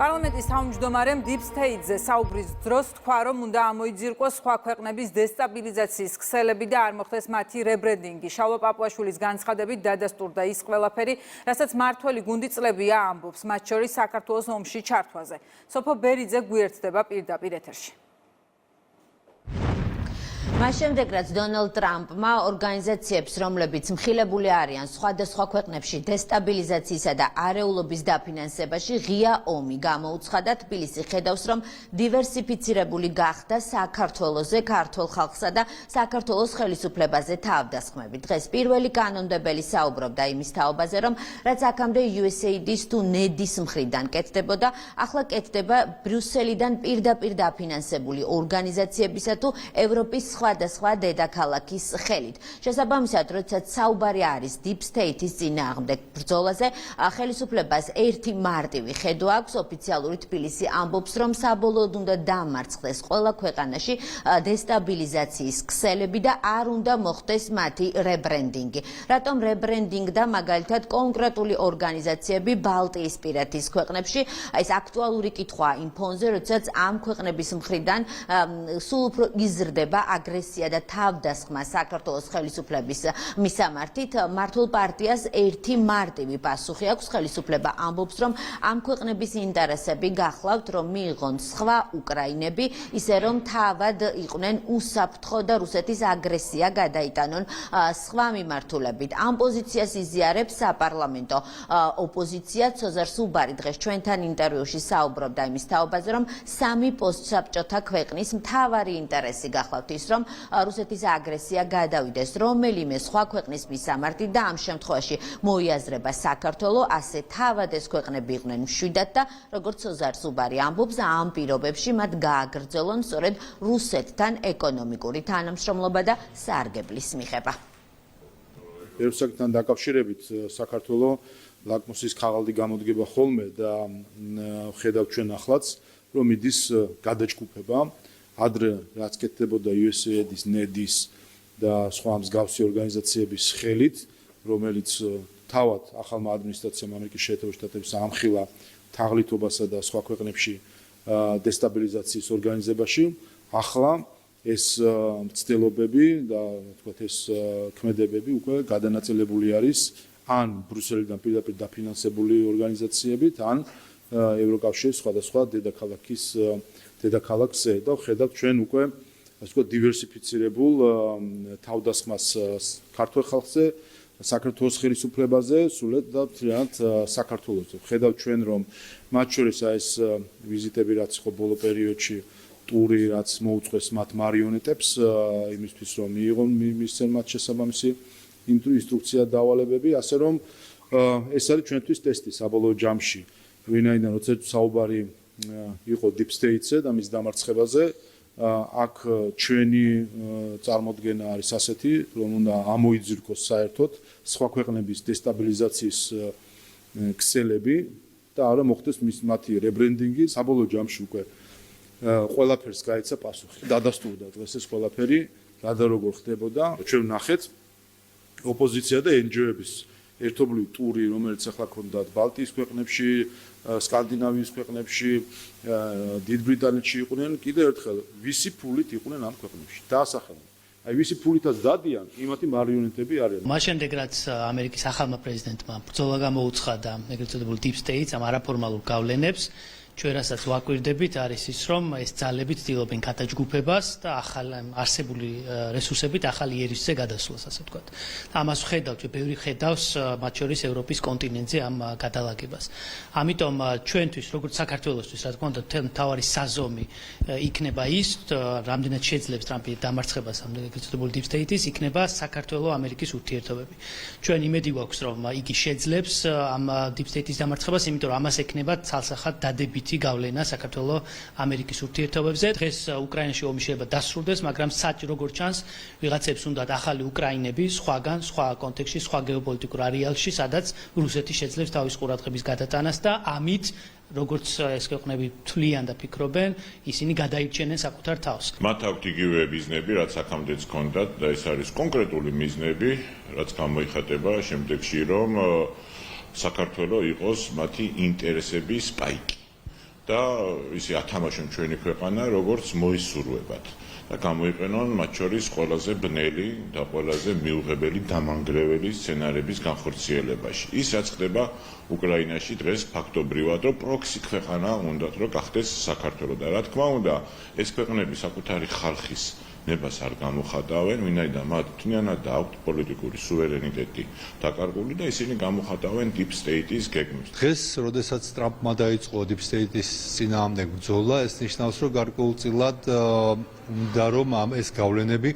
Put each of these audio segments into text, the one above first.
პარლამენტის თავმჯდომარემ Deep State-ზე საუბრის დროს თქვა, რომ უნდა ამოიძირკოს სხვა ქვეყნების დესტაბილიზაციის ქსელები და არ მოხდეს მათი რებრენდინგი. შალვა პაპუაშვილის განცხადებით დადასტურდა ის ყველაფერი, რასაც მართველი გუნდი წლებია ამბობს, მათ შორის საქართველოს ომში ჩართვაზე. სოფო ბერიძე გვიერთდება პირდაპირ ეთერში. მას შემდეგ, რაც დონალდ ტრამპმა ორგანიზაციებს, რომლებიც მხილებული არიან სხვადასხვა ქვეყნებში დესტაბილიზაციისა და არეულობის დაფინანსებაში ღია ომი გამოუცხადა, თბილისი ხედავს, რომ დივერსიფიცირებული გახდა საქართველოზე, ქართულ ხალხსა და საქართველოს ხელისუფლებაზე თავდასხმები. დღეს პირველი კანონმდებელი საუბრობდა იმის თაობაზე, რომ რაც აქამდე USAID-ის თუ NED-ის მხრიდან კეთდებოდა, ახლა კეთდება ბრიუსელიდან პირდაპირ დაფინანსებული ორგანიზაციებისა თუ ევროპის სხვადასხვა დედაქალაქის ხელით. შესაბამისად, როდესაც საუბარი არის Deep State-ის წინააღმდეგ ბრძოლაზე, ხელისუფლებას ერთი მარტივი ხედვა აქვს. ოფიციალური თბილისი ამბობს, რომ საბოლოოდ უნდა დამარცხდეს ყველა ქვეყანაში დესტაბილიზაციის ქსელები და არ უნდა მოხდეს მათი რებრენდინგი. რატომ რებრენდინგდა მაგალითად კონკრეტული ორგანიზაციები ბალტიისპირეთის ქვეყნებში? ეს აქტუალური კითხვაა იმ ფონზე, როდესაც ამ ქვეყნების მხრიდან სულ უფრო იზრდება აგრესია და თავდასხმა საქართველოს ხელისუფლების მისამართით. მართულ პარტიას ერთი მარტივი პასუხი აქვს. ხელისუფლება ამბობს, რომ ამ ქვეყნების ინტერესები გახლავთ, რომ მიიღონ სხვა უკრაინები, ისე რომ თავად იყვნენ უსაფრთხო და რუსეთის აგრესია გადაიტანონ სხვა მიმართულებით. ამ პოზიციას იზიარებს საპარლამენტო ოპოზიცია. ცოზარ სუბარი დღეს ჩვენთან ინტერვიუში საუბრობდა იმის თაობაზე, რომ სამი პოსტსაბჭოთა ქვეყნის მთავარი ინტერესი გახლავთ ის, რომ რუსეთის აგრესია გადავიდეს რომელიმე სხვა ქვეყნის მისამართით და ამ შემთხვევაში მოიაზრება საქართველო, ასე თავად ეს ქვეყნები იყვნენ მშვიდად და როგორც ცოზარ სუბარი ამბობს, ამ პირობებში მათ გააგრძელონ სწორედ რუსეთთან ეკონომიკური თანამშრომლობა და სარგებლის მიღება. ეროვნულ დაკავშირებით საქართველო ლაკმუსის ქაღალდი გამოდგება ხოლმე და ხედავთ ჩვენ ახლაც, რომ მიდის გადაჯგუფება. ადრე რაც კეთდებოდა USAID-ის, NED-ის და სხვა მსგავსი ორგანიზაციების ხელით, რომელიც თავად ახალმა ადმინისტრაციამ ამერიკის შეერთებული შტატების ამხილა თაღლითობასა და სხვა ქვეყნებში დესტაბილიზაციის ორგანიზებაში, ახლა ეს მცდელობები და თქვათ ეს ქმედებები უკვე გადანაწილებული არის ან ბრიუსელიდან პირდაპირ დაფინანსებული ორგანიზაციებით, ან ევროკავშირის სხვადასხვა დედაქალაქზე და ხედავთ ჩვენ უკვე ასე ვთქვათ დივერსიფიცირებულ თავდასხმას ქართულ ხალხზე, საქართველოს ხელისუფლებაზე, სულეთ და მთლიანად საქართველოზე. ხედავთ ჩვენ რომ მათ შორის ეს ვიზიტები რაც ხო ბოლო პერიოდში ტური რაც მოუწყვეს მათ მარიონეტებს იმისთვის რომ მიიღონ მისცენ მათ შესაბამისი ინსტრუქცია დავალებები, ასე რომ ეს არის ჩვენთვის ტესტი საბოლოო ჯამში. ვინაიდან როცა საუბარი იყო Deep State-ზე და მის დამარცხებაზე, აქ ჩვენი წარმოდგენა არის ასეთი, რომ უნდა ამოიძირკოს საერთოდ სხვა ქვეყნების დესტაბილიზაციის ქსელები და არა მოხდეს მათი რებრენდინგი. საბოლოო ჯამში უკვე ყველაფერს გაეცა პასუხი. დადასტურდა დღეს ეს ყველაფერი, რა და როგორ ხდებოდა. ჩვენ ვნახეთ ოპოზიცია და NGO-ების ერთობლივი ტური, რომელიც ახლა ქონდათ ბალტიის ქვეყნებში, სკანდინავიის ქვეყნებში, დიდ ბრიტანეთში იყვნენ, კიდევ ერთხელ ვისი ფულით იყვნენ ამ ქვეყნებში დაასახელონ. აი ვისი ფულითაც დადიან, იმათი მარიონეტები არიან. მას შემდეგ რაც ამერიკის ახალმა პრეზიდენტმა ბრძოლა გამოუცხადა ეგრეთ წოდებულ Deep State-ს ამ არაფორმალურ გავლენებს, ჩვენ რასაც ვაკვირდებით არის ის, რომ ეს ძალები ცდილობენ გადაჯგუფებას და ახალ არსებული რესურსებით ახალი ერისზე გადასვლას, ასე ვთქვათ. ამას ვხედავთ, ბევრი ხედავს მათ შორის ევროპის კონტინენტზე ამ გადალაგებას. ამიტომ ჩვენთვის, როგორც საქართველოსთვის, რა თქმა უნდა, მთავარი საზომი იქნება ის, რამდენად შეძლებს ტრამპი დამარცხებას ამ ეგრეთ წოდებულ Deep State-ის, იქნება საქართველო-ამერიკის ურთიერთობები. ჩვენ იმედი გვაქვს, რომ იგი შეძლებს ამ Deep State-ის დამარცხებას, იმიტომ რომ ამას ექნება ცალსახად დადებითი გავლენა საქართველო-ამერიკის ურთიერთობებზე. დღეს უკრაინაში ომი შეიძლება დასრულდეს, მაგრამ როგორც ჩანს, ვიღაცებს უნდათ ახალი უკრაინები სხვაგან, სხვა კონტექსტში, სხვა გეოპოლიტიკურ არეალში, სადაც რუსეთი შეძლებს თავის ყურადღების გადატანას და ამით როგორც ეს ქვეყნები თვლიან და ფიქრობენ, ისინი გადაირჩენენ საკუთარ თავს. მათ აქვთ იგივე მიზნები, რაც აქამდეც ჰქონდათ და ეს არის კონკრეტული მიზნები, რაც გამოიხატება შემდეგში, რომ საქართველო იყოს მათი ინტერესების პაიკი. და ისე ათამაშონ ჩვენი ქვეყანა როგორც მოისურვებათ და გამოიყენონ მათ შორის ყველაზე ბნელი და ყველაზე მიუღებელი დამანგრეველი სცენარების განხორციელებაში. ის რაც ხდება უკრაინაში დღეს ფაქტობრივად რომ პროქსი ქვეყანა უნდათ რომ გახდეს საქართველო და რა თქმა უნდა ეს ქვეყნები საკუთარი ხალხის ნებას არ გამოხატავენ, ვინაიდან მათ თუნიანად აქვთ პოლიტიკური სუვერენიტეტი დაკარგული და ისინი გამოხატავენ deep state-ის გეგმებს. დღეს, როდესაც ტრამპმა დაიწყო deep state-ის წინააღმდეგ ბრძოლა, ეს ნიშნავს, რომ გარკვეულწილად უნდა რომ ეს გავლენები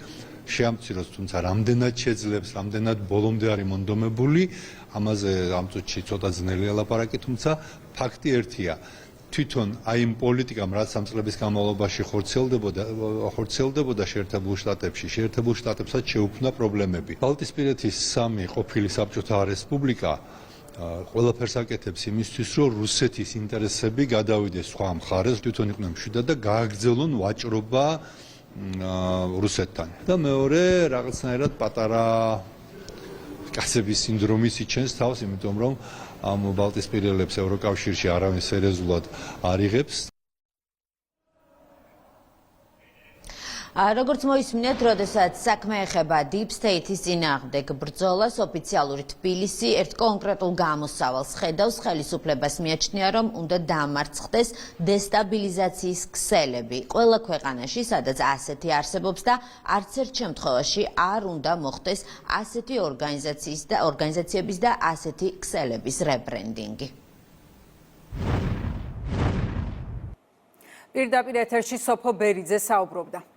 შეამციროს, თუმცა რამდენად შეძლებს, რამდენად ბოლომდე არის მონდომებული, ამაზე ამ წუთში ცოტა ძნელია ლაპარაკი, თუმცა ფაქტი ერთია. თვითონ აი იმ პოლიტიკამ, რაც ამ წლების განმავლობაში ხორციელდებოდა შეერთებულ შტატებსაც შეუქმნა პრობლემები. ბალტიისპირეთის სამი ყოფილი საბჭოთა რესპუბლიკა ყველაფერს აკეთებს იმისთვის, რომ რუსეთის ინტერესები გადავიდეს სხვა მხარეს, თვითონ იყვნენ მშვიდად და გააგრძელონ ვაჭრობა რუსეთთან. და მეორე, რაღაცნაირად პატარა კაცების სინდრომის იჩენს თავს, იმიტომ რომ ამ ბალტიისპირელებს ევროკავშირში არავინ სერიოზულად არ იღებს. როგორც მოისმინეთ, როდესაც საქმე ეხება Deep State-ის წინააღმდეგ ბრძოლას, ოფიციალური თბილისი ერთ კონკრეტულ გამოსავალს ხედავს, ხელისუფლებას მიაჩნია, რომ უნდა დამარცხდეს დესტაბილიზაციის ქსელები. ყველა ქვეყანაში, სადაც ასეთი არსებობს და არც ერთ შემთხვევაში არ უნდა მოხდეს ასეთი ორგანიზაციების და ასეთი ქსელების რებრენდინგი. პირდაპირ ეთერში სოფო ბერიძე საუბრობდა.